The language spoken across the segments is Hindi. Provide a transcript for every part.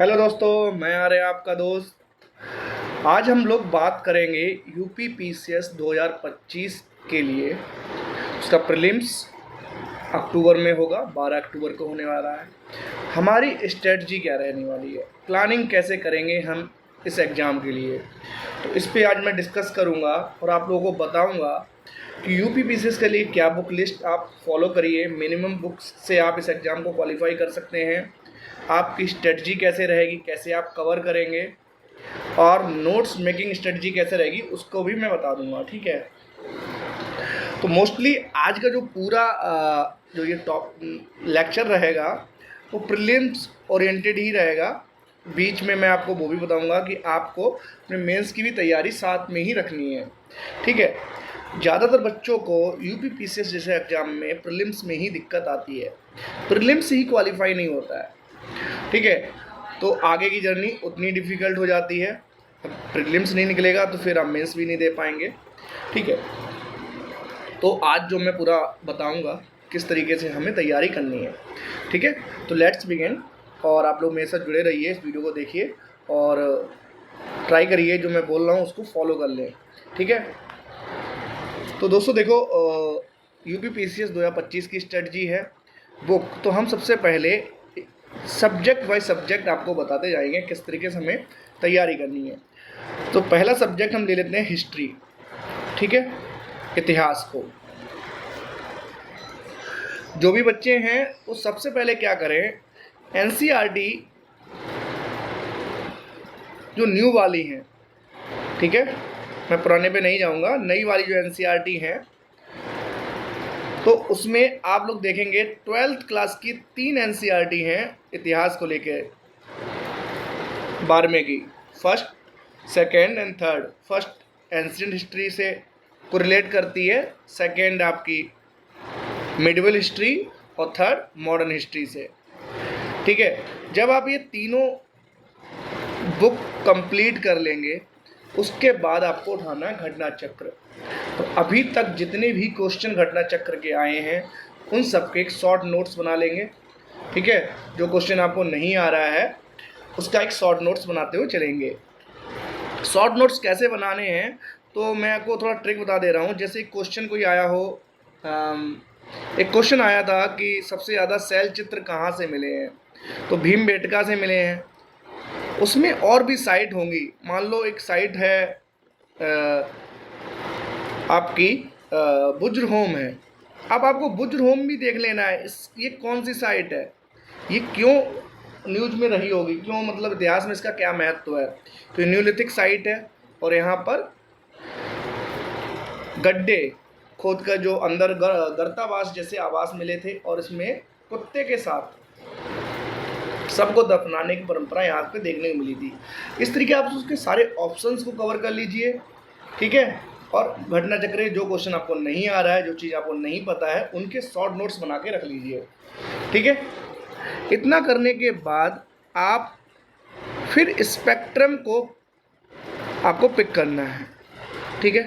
हेलो दोस्तों, मैं आ रहा आपका दोस्त। आज हम लोग बात करेंगे यूपी पीसीएस 2025 के लिए। उसका प्रीलिम्स अक्टूबर में होगा, 12 अक्टूबर को होने वाला है। हमारी स्ट्रेटजी क्या रहने वाली है, प्लानिंग कैसे करेंगे हम इस एग्ज़ाम के लिए, तो इस पे आज मैं डिस्कस करूँगा और आप लोगों को बताऊँगा कि यूपी पीसीएस के लिए क्या बुक लिस्ट आप फॉलो करिए। मिनिमम बुक्स से आप इस एग्ज़ाम को क्वालिफाई कर सकते हैं। आपकी स्ट्रेटजी कैसे रहेगी, कैसे आप कवर करेंगे, और नोट्स मेकिंग स्ट्रेटजी कैसे रहेगी उसको भी मैं बता दूंगा। ठीक है, तो मोस्टली आज का जो पूरा जो ये टॉप लेक्चर रहेगा वो प्रीलिम्स ओरिएंटेड ही रहेगा। बीच में मैं आपको वो भी बताऊंगा कि आपको अपने मेंस की भी तैयारी साथ में ही रखनी है। ठीक है, ज़्यादातर बच्चों को यूपी पीसीएस जैसे एग्ज़ाम में प्रीलिम्स में ही दिक्कत आती है, प्रीलिम्स ही क्वालिफाई नहीं होता है। ठीक है, तो आगे की जर्नी उतनी डिफ़िकल्ट हो जाती है। प्रीलिम्स नहीं निकलेगा तो फिर आप मेंस भी नहीं दे पाएंगे। ठीक है, तो आज जो मैं पूरा बताऊंगा किस तरीके से हमें तैयारी करनी है। ठीक है, तो लेट्स बिगिन। और आप लोग मेरे साथ जुड़े रहिए, इस वीडियो को देखिए और ट्राई करिए जो मैं बोल रहा हूँ उसको फॉलो कर लें। ठीक है, तो दोस्तों देखो, यूपी पीसीएस 2025 की स्ट्रेटजी है बुक। तो हम सबसे पहले सब्जेक्ट वाइज सब्जेक्ट आपको बताते जाएंगे किस तरीके से हमें तैयारी करनी है। तो पहला सब्जेक्ट हम ले लेते हैं हिस्ट्री। ठीक है, इतिहास को जो भी बच्चे हैं वो सबसे पहले क्या करें, एनसीईआरटी जो न्यू वाली हैं, ठीक है, मैं पुराने पे नहीं जाऊंगा, नई वाली जो एनसीईआरटी है तो उसमें आप लोग देखेंगे 12th क्लास की 3 एनसीईआरटी हैं इतिहास को लेके, 12वें की, first, second and third. First ancient history से कोरिलेट करती है, सेकेंड आपकी मिडिवल हिस्ट्री और थर्ड मॉडर्न हिस्ट्री से। ठीक है, जब आप ये तीनों बुक कंप्लीट कर लेंगे उसके बाद आपको उठाना है घटना चक्र। तो अभी तक जितने भी क्वेश्चन घटना चक्र के आए हैं उन सब के एक शॉर्ट नोट्स बना लेंगे। ठीक है, जो क्वेश्चन आपको नहीं आ रहा है उसका एक शॉर्ट नोट्स बनाते हुए चलेंगे। शॉर्ट नोट्स कैसे बनाने हैं तो मैं आपको थोड़ा ट्रिक बता दे रहा हूँ। जैसे एक क्वेश्चन कोई आया हो, एक क्वेश्चन आया था कि सबसे ज़्यादा शैल चित्र कहाँ से मिले हैं, तो भीमबेटका से मिले हैं। उसमें और भी साइट होंगी, मान लो एक साइट है आपकी बुज्रहोम है। अब आपको बुज्रहोम भी देख लेना है, ये कौन सी साइट है, ये क्यों न्यूज़ में रही होगी, क्यों, मतलब इतिहास में इसका क्या महत्व है। तो न्यूलिथिक साइट है और यहाँ पर गड्ढे खोद कर जो अंदर गर्तावास जैसे आवास मिले थे और इसमें कुत्ते के साथ सबको दफनाने की परंपरा यहाँ पे देखने को मिली थी। इस तरीके आप उसके सारे ऑप्शंस को कवर कर लीजिए। ठीक है, और घटना चक्र जो क्वेश्चन आपको नहीं आ रहा है, जो चीज़ आपको नहीं पता है, उनके शॉर्ट नोट्स बना के रख लीजिए। ठीक है, इतना करने के बाद आप फिर स्पेक्ट्रम को आपको पिक करना है। ठीक है,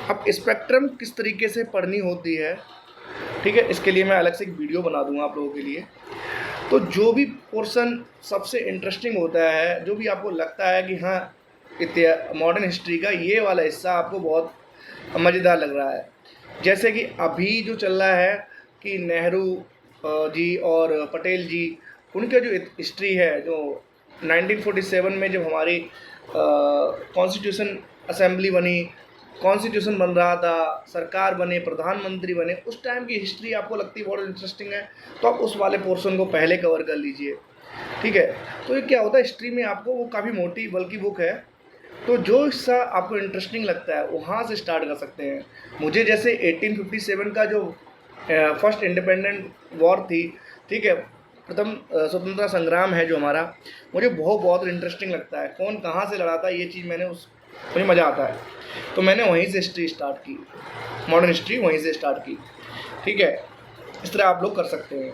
अब स्पेक्ट्रम किस तरीके से पढ़नी होती है, ठीक है, इसके लिए मैं अलग से एक वीडियो बना दूंगा आप लोगों के लिए। तो जो भी पोर्शन सबसे इंटरेस्टिंग होता है, जो भी आपको लगता है कि हाँ मॉडर्न हिस्ट्री का ये वाला हिस्सा आपको बहुत मज़ेदार लग रहा है, जैसे कि अभी जो चल रहा है कि नेहरू जी और पटेल जी, उनका जो हिस्ट्री है, जो 1947 में जब हमारी कॉन्स्टिट्यूशन असेंबली बनी, कॉन्स्टिट्यूशन बन रहा था, सरकार बने, प्रधानमंत्री बने, उस टाइम की हिस्ट्री आपको लगती है बहुत इंटरेस्टिंग है, तो आप उस वाले पोर्शन को पहले कवर कर लीजिए। ठीक है, तो ये क्या होता है हिस्ट्री में आपको, वो काफ़ी मोटी बल्कि बुक है, तो जो हिस्सा आपको इंटरेस्टिंग लगता है वहाँ से स्टार्ट कर सकते हैं। मुझे जैसे 1857 का जो फर्स्ट इंडिपेंडेंट वॉर थी, ठीक है, प्रथम स्वतंत्रता संग्राम है जो हमारा, मुझे बहुत इंटरेस्टिंग लगता है, कौन कहाँ से लड़ा था, ये चीज़ मुझे मज़ा आता है, तो मैंने वहीं से हिस्ट्री स्टार्ट की, मॉडर्न हिस्ट्री वहीं से स्टार्ट की। ठीक है, इस तरह आप लोग कर सकते हैं।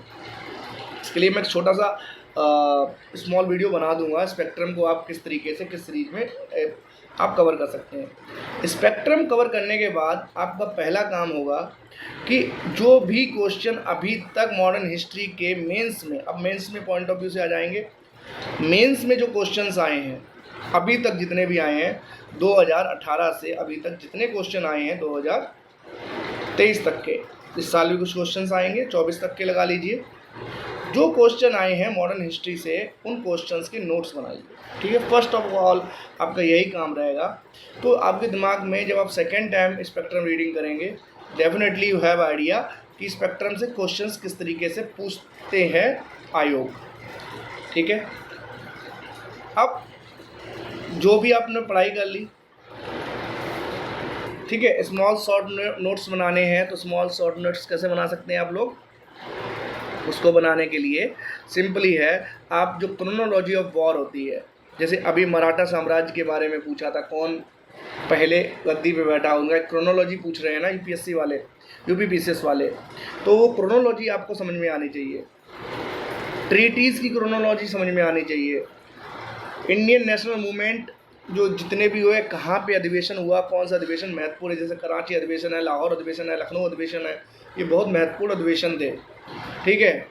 इसके लिए मैं एक छोटा सा स्मॉल वीडियो बना दूंगा, स्पेक्ट्रम को आप किस तरीके से किस सीरीज में आप कवर कर सकते हैं। स्पेक्ट्रम कवर करने के बाद आपका पहला काम होगा कि जो भी क्वेश्चन अभी तक मॉडर्न हिस्ट्री के मेंस में, अब मेंस में पॉइंट ऑफ व्यू से आ जाएंगे, मेंस में जो क्वेश्चंस आए हैं अभी तक, जितने भी आए हैं 2018 से अभी तक जितने क्वेश्चन आए हैं 2023 तक के, इस साल भी कुछ क्वेश्चंस आएंगे 24 तक के लगा लीजिए, जो क्वेश्चन आए हैं मॉडर्न हिस्ट्री से उन क्वेश्चंस के नोट्स बनाइए। ठीक है, फर्स्ट ऑफ ऑल आपका यही काम रहेगा। तो आपके दिमाग में जब आप सेकेंड टाइम स्पेक्ट्रम रीडिंग करेंगे, डेफिनेटली यू हैव आइडिया कि स्पेक्ट्रम से क्वेश्चंस किस तरीके से पूछते हैं आयोग। ठीक है, अब जो भी आपने पढ़ाई कर ली, ठीक है, स्मॉल शॉर्ट नोट्स बनाने हैं तो स्मॉल शॉर्ट नोट्स कैसे बना सकते हैं आप लोग? उसको बनाने के लिए सिंपली है, आप जो क्रोनोलॉजी ऑफ वॉर होती है, जैसे अभी मराठा साम्राज्य के बारे में पूछा था, कौन पहले गद्दी पे बैठा, उनका क्रोनोलॉजी पूछ रहे हैं ना यूपीएससी वाले, यूपीपीसीएस वाले, तो वो क्रोनोलॉजी आपको समझ में आनी चाहिए। ट्रीटीज़ की क्रोनोलॉजी समझ में आनी चाहिए। इंडियन नेशनल मूवमेंट जो जितने भी हुए, कहाँ पे अधिवेशन हुआ, कौन सा अधिवेशन महत्वपूर्ण है, जैसे कराची अधिवेशन है, लाहौर अधिवेशन है, लखनऊ अधिवेशन है, ये बहुत महत्वपूर्ण अधिवेशन थे। ठीक है,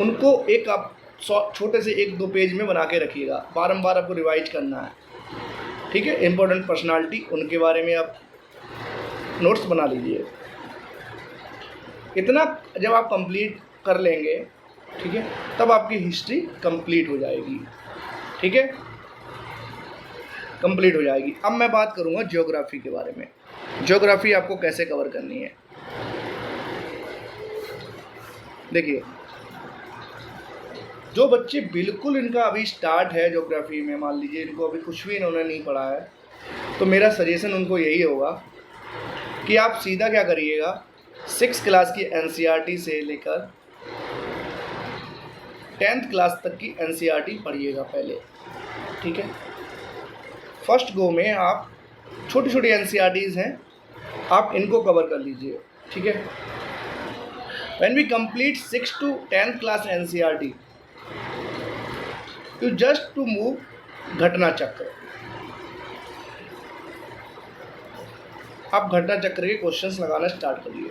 उनको एक आप छोटे से 1-2 पेज में बना के रखिएगा, बारंबार आपको रिवाइज करना है। ठीक है, इम्पोर्टेंट पर्सनालिटी, उनके बारे में आप नोट्स बना लीजिए। इतना जब आप कंप्लीट कर लेंगे, ठीक है, तब आपकी हिस्ट्री कंप्लीट हो जाएगी। ठीक है, कंप्लीट हो जाएगी। अब मैं बात करूँगा ज्योग्राफी के बारे में। ज्योग्राफी आपको कैसे कवर करनी है, देखिए, जो बच्चे बिल्कुल इनका अभी स्टार्ट है ज्योग्राफी में, मान लीजिए इनको अभी कुछ भी इन्होंने नहीं पढ़ा है, तो मेरा सजेशन उनको यही होगा कि आप सीधा क्या करिएगा, 6th क्लास की एनसीईआरटी से लेकर 10th क्लास तक की एनसीईआरटी पढ़िएगा पहले। ठीक है, फर्स्ट गो में आप छोटी छोटी एनसीईआरटीज़ हैं, आप इनको कवर कर लीजिए। ठीक है, when we complete 6th to 10th class NCERT, you just to move घटना चक्र। आप घटना चक्र के क्वेश्चंस लगाना स्टार्ट करिए।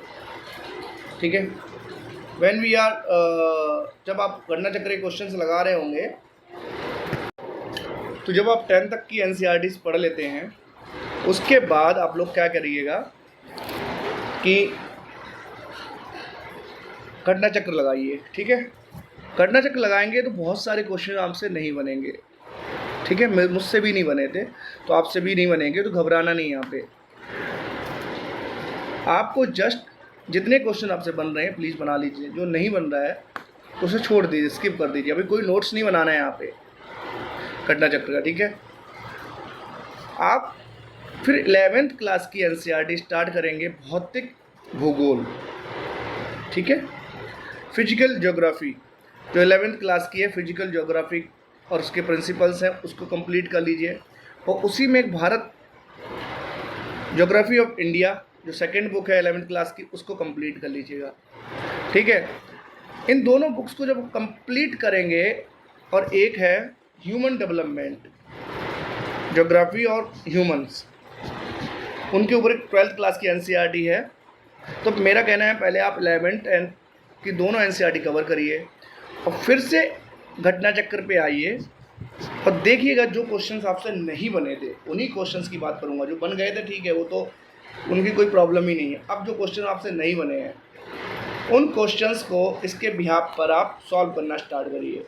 ठीक है, when we are जब आप घटना चक्र के क्वेश्चंस लगा रहे होंगे, तो जब आप 10th तक की एनसीईआरटीज़ पढ़ लेते हैं, उसके बाद आप लोग क्या करिएगा कि घटना चक्र लगाइए। ठीक है, घटना चक्र लगाएंगे तो बहुत सारे क्वेश्चन आपसे नहीं बनेंगे। ठीक है, मुझसे भी नहीं बने थे, तो आपसे भी नहीं बनेंगे, तो घबराना नहीं। यहाँ पे आपको जस्ट जितने क्वेश्चन आपसे बन रहे हैं प्लीज़ बना लीजिए, जो नहीं बन रहा है उसे छोड़ दीजिए, स्किप कर दीजिए। अभी कोई नोट्स नहीं बनाना है यहाँ पे घटना चक्र का। ठीक है, आप फिर 11th क्लास की एनसीईआरटी स्टार्ट करेंगे, भौतिक भूगोल। ठीक है, फिजिकल ज्योग्राफी जो 11th क्लास की है, फिजिकल ज्योग्राफी और उसके प्रिंसिपल्स हैं, उसको कंप्लीट कर लीजिए। और उसी में एक भारत ज्योग्राफी ऑफ इंडिया जो सेकंड बुक है 11th क्लास की, उसको कंप्लीट कर लीजिएगा। ठीक है, इन दोनों बुक्स को जब कंप्लीट करेंगे, और एक है ह्यूमन डेवलपमेंट, ज्योग्राफी और ह्यूमंस, उनके ऊपर एक 12th क्लास की एनसीईआरटी है। तो मेरा कहना है पहले आप 11th एंड की दोनों एनसीईआरटी कवर करिए और फिर से घटना चक्र पे आइए और देखिएगा जो क्वेश्चंस आपसे नहीं बने थे, उन्हीं क्वेश्चंस की बात करूँगा। जो बन गए थे ठीक है, वो तो उनकी कोई प्रॉब्लम ही नहीं है। अब जो क्वेश्चन आपसे नहीं बने हैं, उन क्वेश्चंस को इसके बिहाफ पर आप सॉल्व करना स्टार्ट करिए।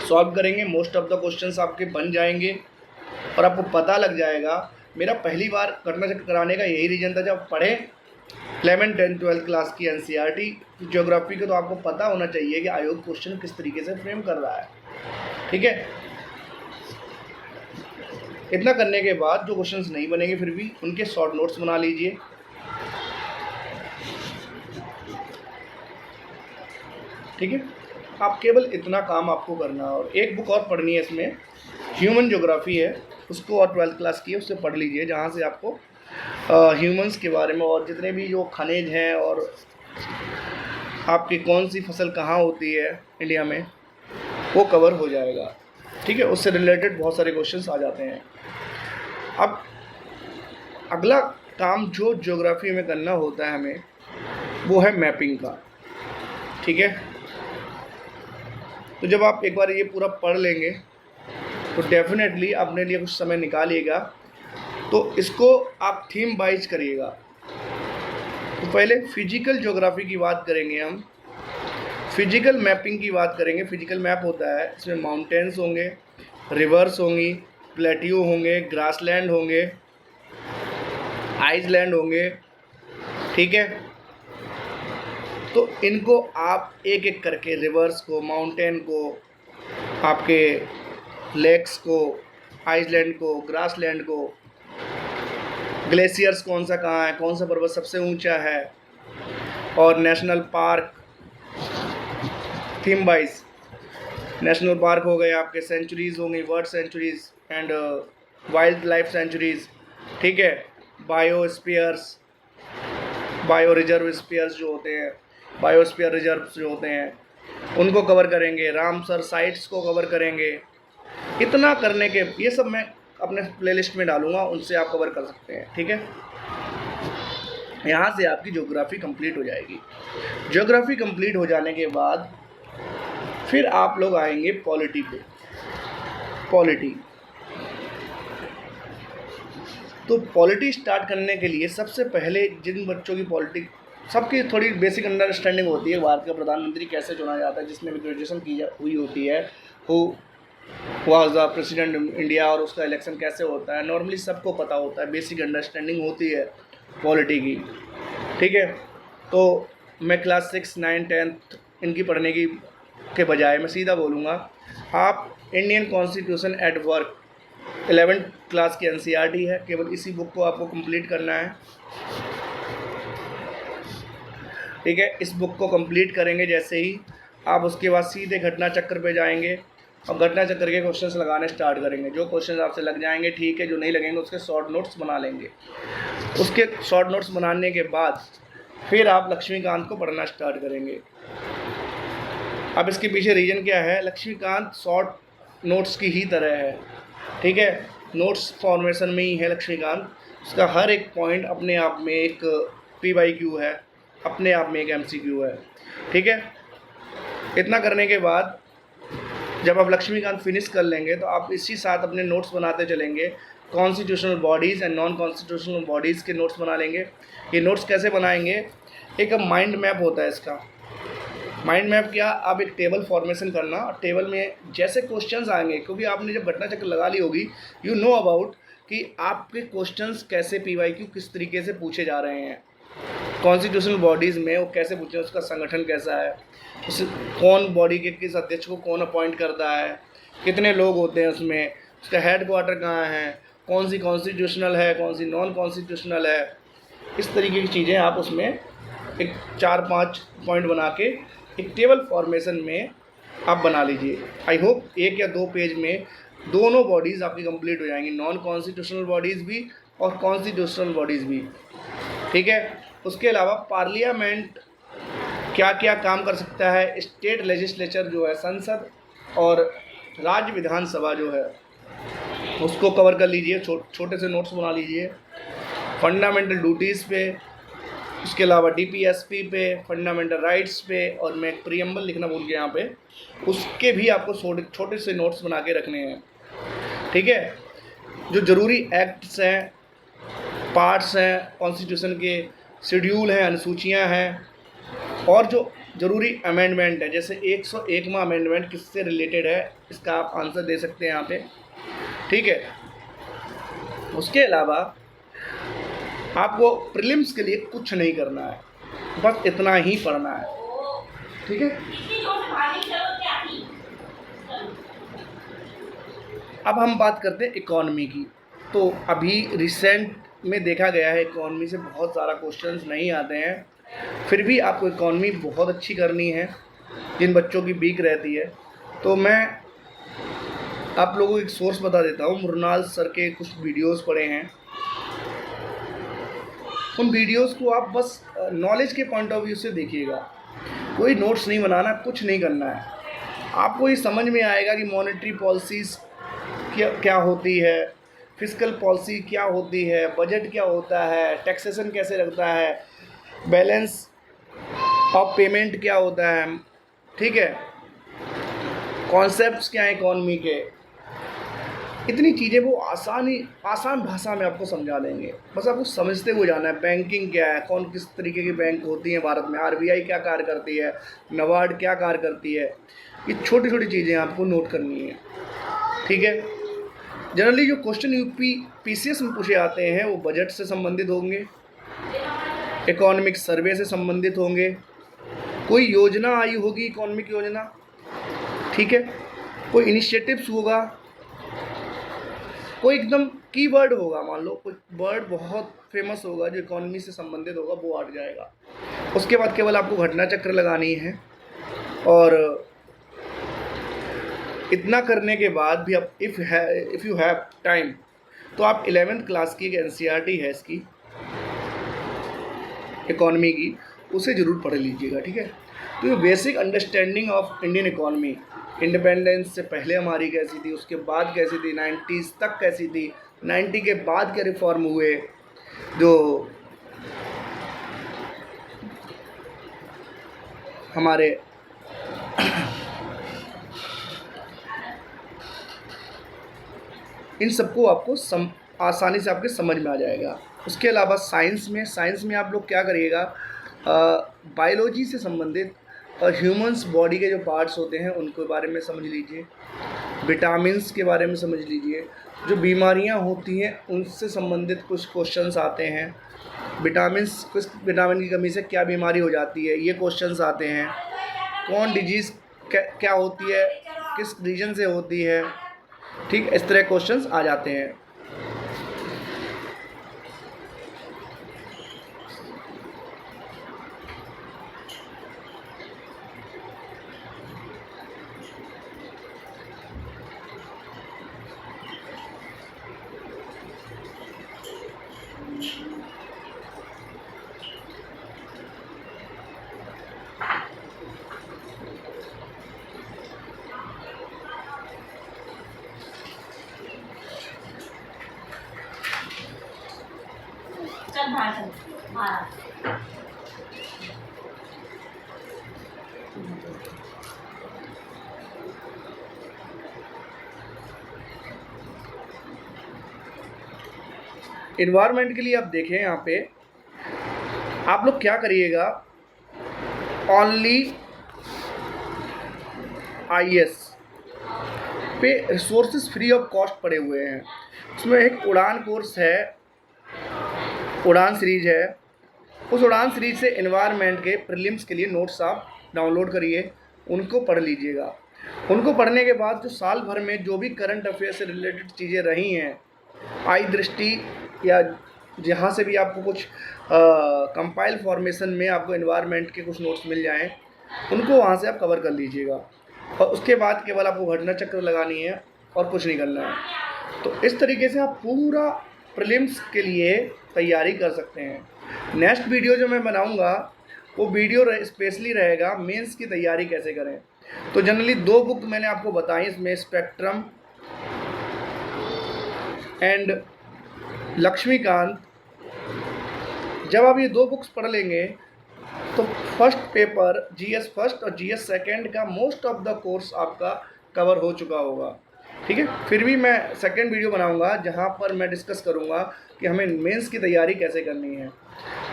सॉल्व करेंगे, मोस्ट ऑफ द क्वेश्चंस आपके बन जाएंगे और आपको पता लग जाएगा। मेरा पहली बार घटना चक्र कराने का यही रीज़न था, जब पढ़े 11th 10th 12th क्लास की एनसीईआरटी ज्योग्राफी को, तो आपको पता होना चाहिए कि आयोग क्वेश्चन किस तरीके से फ्रेम कर रहा है। ठीक है, इतना करने के बाद जो क्वेश्चंस नहीं बनेंगे फिर भी उनके शॉर्ट नोट्स बना लीजिए। ठीक है, आप केवल इतना काम आपको करना है। और एक बुक और पढ़नी है इसमें, ह्यूमन ज्योग्राफी है, उसको और 12th क्लास की है, उससे पढ़ लीजिए, जहाँ से आपको ह्यूमंस के बारे में और जितने भी जो खनिज हैं और आपकी कौन सी फसल कहाँ होती है इंडिया में, वो कवर हो जाएगा। ठीक है, उससे रिलेटेड बहुत सारे क्वेश्चंस आ जाते हैं। अब अगला काम जो ज्योग्राफी में करना होता है हमें, वो है मैपिंग का। ठीक है, तो जब आप एक बार ये पूरा पढ़ लेंगे तो डेफिनेटली अपने लिए कुछ समय निकालिएगा, तो इसको आप थीम वाइज करिएगा। तो पहले फिजिकल ज्योग्राफी की बात करेंगे हम, फिजिकल मैपिंग की बात करेंगे। फिजिकल मैप होता है, इसमें माउंटेन्स होंगे, रिवर्स होंगी, प्लेट्यू होंगे, ग्रासलैंड होंगे, आइसलैंड होंगे, ठीक है। तो इनको आप एक एक करके, रिवर्स को, माउंटेन को, आपके लेक्स को, आइसलैंड को, ग्रासलैंड को, ग्लेशियर्स कौन सा कहाँ है, कौन सा पर्वत सबसे ऊंचा है, और national park theme wise. National park हो गए आपके, सेंचुरीज़ होंगी, world centuries and wild life centuries, ठीक है। बायोस्फीयर्स, बायो रिजर्व स्पीयर्स जो होते हैं, बायोस्फीयर रिजर्व्स जो होते हैं उनको कवर करेंगे, रामसर साइट्स को कवर करेंगे। इतना करने के, ये सब मैं अपने प्लेलिस्ट में डालूंगा, उनसे आप कवर कर सकते हैं, ठीक है। यहाँ से आपकी ज्योग्राफी कंप्लीट हो जाएगी। ज्योग्राफी कंप्लीट हो जाने के बाद फिर आप लोग आएंगे पॉलिटी पे। पॉलिटी, तो पॉलिटी स्टार्ट करने के लिए सबसे पहले जिन बच्चों की पॉलिटी, सबकी थोड़ी बेसिक अंडरस्टैंडिंग होती है, भारत का प्रधानमंत्री कैसे चुना जाता है, जिसने भी ग्रेजुएशन की हुई होती है, who was the president India, और उसका इलेक्शन कैसे होता है, नॉर्मली सबको पता होता है, बेसिक अंडरस्टैंडिंग होती है पॉलिटी की, ठीक है। तो मैं क्लास 6, 9, 10 इनकी पढ़ने की के बजाय मैं सीधा बोलूँगा, आप Indian constitution at work 11th class की NCERT है, केवल इसी बुक को आपको कंप्लीट करना है, ठीक है। इस बुक को कंप्लीट करेंगे जैसे ही, आप उसके बाद सीधे घटना चक्र पे जाएंगे और घटना चक्र के क्वेश्चंस लगाने स्टार्ट करेंगे। जो क्वेश्चंस आपसे लग जाएंगे ठीक है, जो नहीं लगेंगे उसके शॉर्ट नोट्स बना लेंगे। उसके शॉर्ट नोट्स बनाने के बाद फिर आप लक्ष्मीकांत को पढ़ना स्टार्ट करेंगे। अब इसके पीछे रीज़न क्या है, लक्ष्मीकांत शॉर्ट नोट्स की ही तरह है, ठीक है। नोट्स फॉर्मेशन में ही है लक्ष्मीकांत, उसका हर एक पॉइंट अपने आप में एक PYQ है, अपने आप में एक MCQ है, ठीक है। इतना करने के बाद जब आप लक्ष्मीकांत फिनिश कर लेंगे तो आप इसी साथ अपने नोट्स बनाते चलेंगे। Constitutional bodies and non constitutional bodies के नोट्स बना लेंगे। ये नोट्स कैसे बनाएंगे, एक माइंड मैप होता है इसका। माइंड मैप क्या, आप एक टेबल फॉर्मेशन करना, और टेबल में जैसे क्वेश्चंस आएंगे, क्योंकि आपने जब घटना चक्र लगा ली होगी, यू नो अबाउट कि आपके क्वेश्चंस कैसे PYQ किस तरीके से पूछे जा रहे हैं, कॉन्स्टिट्यूशनल बॉडीज़ में वो कैसे पूछे, उसका संगठन कैसा है, उस कौन बॉडी के किस अध्यक्ष को कौन अपॉइंट करता है, कितने लोग होते हैं उसमें, उसका हेड क्वार्टर कहाँ है, कौन सी कॉन्स्टिट्यूशनल है, कौन सी नॉन कॉन्स्टिट्यूशनल है। इस तरीके की चीज़ें आप उसमें एक 4-5 पॉइंट बना के एक टेबल फॉर्मेशन में आप बना लीजिए। आई होप 1 या 2 पेज में दोनों बॉडीज़ आपकी कंप्लीट हो जाएंगी, नॉन कॉन्स्टिट्यूशनल बॉडीज़ भी और कॉन्स्टिट्यूशनल बॉडीज़ भी, ठीक है। उसके अलावा पार्लियामेंट क्या क्या काम कर सकता है, स्टेट लेजिस्लेचर जो है, संसद और राज्य विधानसभा जो है, उसको कवर कर लीजिए, छोटे से नोट्स बना लीजिए। फंडामेंटल ड्यूटीज़ पे, उसके अलावा DPSP पे, फंडामेंटल राइट्स पे, और मैं एक प्रीएम्बल लिखना भूल गया यहाँ पे, उसके भी आपको छोटे से नोट्स बना के रखने हैं, ठीक है। जो ज़रूरी एक्ट्स हैं, पार्ट्स हैं कॉन्स्टिट्यूशन के, शेड्यूल हैं, अनुसूचियाँ हैं, और जो ज़रूरी अमेंडमेंट है, जैसे 101वां अमेंडमेंट किससे रिलेटेड है, इसका आप आंसर दे सकते हैं यहाँ पे, ठीक है। उसके अलावा आपको प्रीलिम्स के लिए कुछ नहीं करना है, बस इतना ही पढ़ना है, ठीक है। अब हम बात करते हैं इकॉनमी की। तो अभी रिसेंट में देखा गया है इकॉनमी से बहुत सारा क्वेश्चंस नहीं आते हैं, फिर भी आपको इकॉनमी बहुत अच्छी करनी है, जिन बच्चों की वीक रहती है। तो मैं आप लोगों को एक सोर्स बता देता हूँ, मुरनाल सर के कुछ वीडियोस पढ़े हैं, उन वीडियोस को आप बस नॉलेज के पॉइंट ऑफ व्यू से देखिएगा, कोई नोट्स नहीं बनाना, कुछ नहीं करना है। आपको ये समझ में आएगा कि मॉनेटरी पॉलिसीज़ क्या होती है, फिस्कल पॉलिसी क्या होती है, बजट क्या होता है, टैक्सेशन कैसे लगता है, बैलेंस ऑफ पेमेंट क्या होता है, ठीक है। कॉन्सेप्ट्स क्या हैं इकोनॉमी के, इतनी चीज़ें वो आसान भाषा में आपको समझा देंगे, बस आपको समझते हुए जाना है। बैंकिंग क्या है, कौन किस तरीके की बैंक होती है भारत में, आरबीआई क्या कार्य करती है, नाबार्ड क्या कार्य करती है, ये छोटी छोटी चीज़ें आपको नोट करनी है, ठीक है। जनरली जो क्वेश्चन यूपी पीसीएस में पूछे आते हैं वो बजट से संबंधित होंगे, इकोनॉमिक सर्वे से संबंधित होंगे, कोई योजना आई होगी इकोनॉमिक योजना, ठीक है, कोई इनिशिएटिव्स होगा, कोई एकदम कीवर्ड होगा, मान लो कोई वर्ड बहुत फेमस होगा जो इकोनॉमी से संबंधित होगा, वो आ जाएगा। उसके बाद केवल आपको घटना चक्र लगानी है, और इतना करने के बाद भी आप इफ़ यू हैव टाइम तो आप 11th क्लास की एक एनसीईआरटी है इसकी इकोनॉमी की, उसे ज़रूर पढ़ लीजिएगा, ठीक है। तो ये basic understanding of Indian economy, independence से पहले हमारी कैसी थी, उसके बाद कैसी थी, 90s तक कैसी थी, 90 के बाद क्या रिफॉर्म हुए, जो हमारे इन सबको आपको आसानी से आपके समझ में आ जाएगा। उसके अलावा साइंस में आप लोग क्या करिएगा, बायोलॉजी से संबंधित ह्यूमंस बॉडी के जो पार्ट्स होते हैं उनके बारे में समझ लीजिए, विटामिन्स के बारे में समझ लीजिए, जो बीमारियां होती हैं उनसे संबंधित कुछ क्वेश्चंस आते हैं, विटामिन्स किस विटामिन की कमी से क्या बीमारी हो जाती है, ये क्वेश्चंस आते हैं, कौन डिजीज़ क्या होती है, किस रीजन से होती है, ठीक, इस तरह क्वेश्चंस आ जाते हैं। चल बाहर चल बाहर। इन्वायरमेंट के लिए आप देखें, यहाँ पे आप लोग क्या करिएगा, ओनली आईएएस पे रिसोर्सेज फ्री ऑफ कॉस्ट पड़े हुए हैं। उसमें एक उड़ान कोर्स है, उड़ान सीरीज है, उस उड़ान सीरीज से एनवायरनमेंट के प्रीलिम्स के लिए नोट्स आप डाउनलोड करिए, उनको पढ़ लीजिएगा। उनको पढ़ने के बाद जो साल भर में जो भी करंट अफेयर से रिलेटेड चीज़ें रही हैं, आई दृष्टि या जहाँ से भी आपको कुछ कंपाइल फॉर्मेशन में आपको एनवायरनमेंट के कुछ नोट्स मिल जाएं, उनको वहाँ से आप कवर कर लीजिएगा। और उसके बाद केवल आपको घटना चक्र लगानी है और कुछ नहीं करना है। तो इस तरीके से आप पूरा प्रीलिम्स के लिए तैयारी कर सकते हैं। नेक्स्ट वीडियो जो मैं बनाऊंगा वो वीडियो स्पेशली रहेगा मेंस की तैयारी कैसे करें। तो जनरली 2 बुक मैंने आपको बताई इसमें, स्पेक्ट्रम एंड लक्ष्मीकांत। जब आप ये 2 बुक्स पढ़ लेंगे तो फर्स्ट पेपर जीएस फर्स्ट और जीएस सेकंड का मोस्ट ऑफ द कोर्स आपका कवर हो चुका होगा, ठीक है। फिर भी मैं सेकंड वीडियो बनाऊंगा जहां पर मैं डिस्कस करूंगा कि हमें मेंस की तैयारी कैसे करनी है,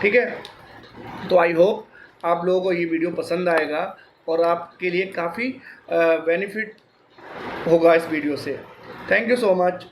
ठीक है। तो आई होप आप लोगों को ये वीडियो पसंद आएगा और आपके लिए काफ़ी बेनिफिट होगा इस वीडियो से। Thank you so much.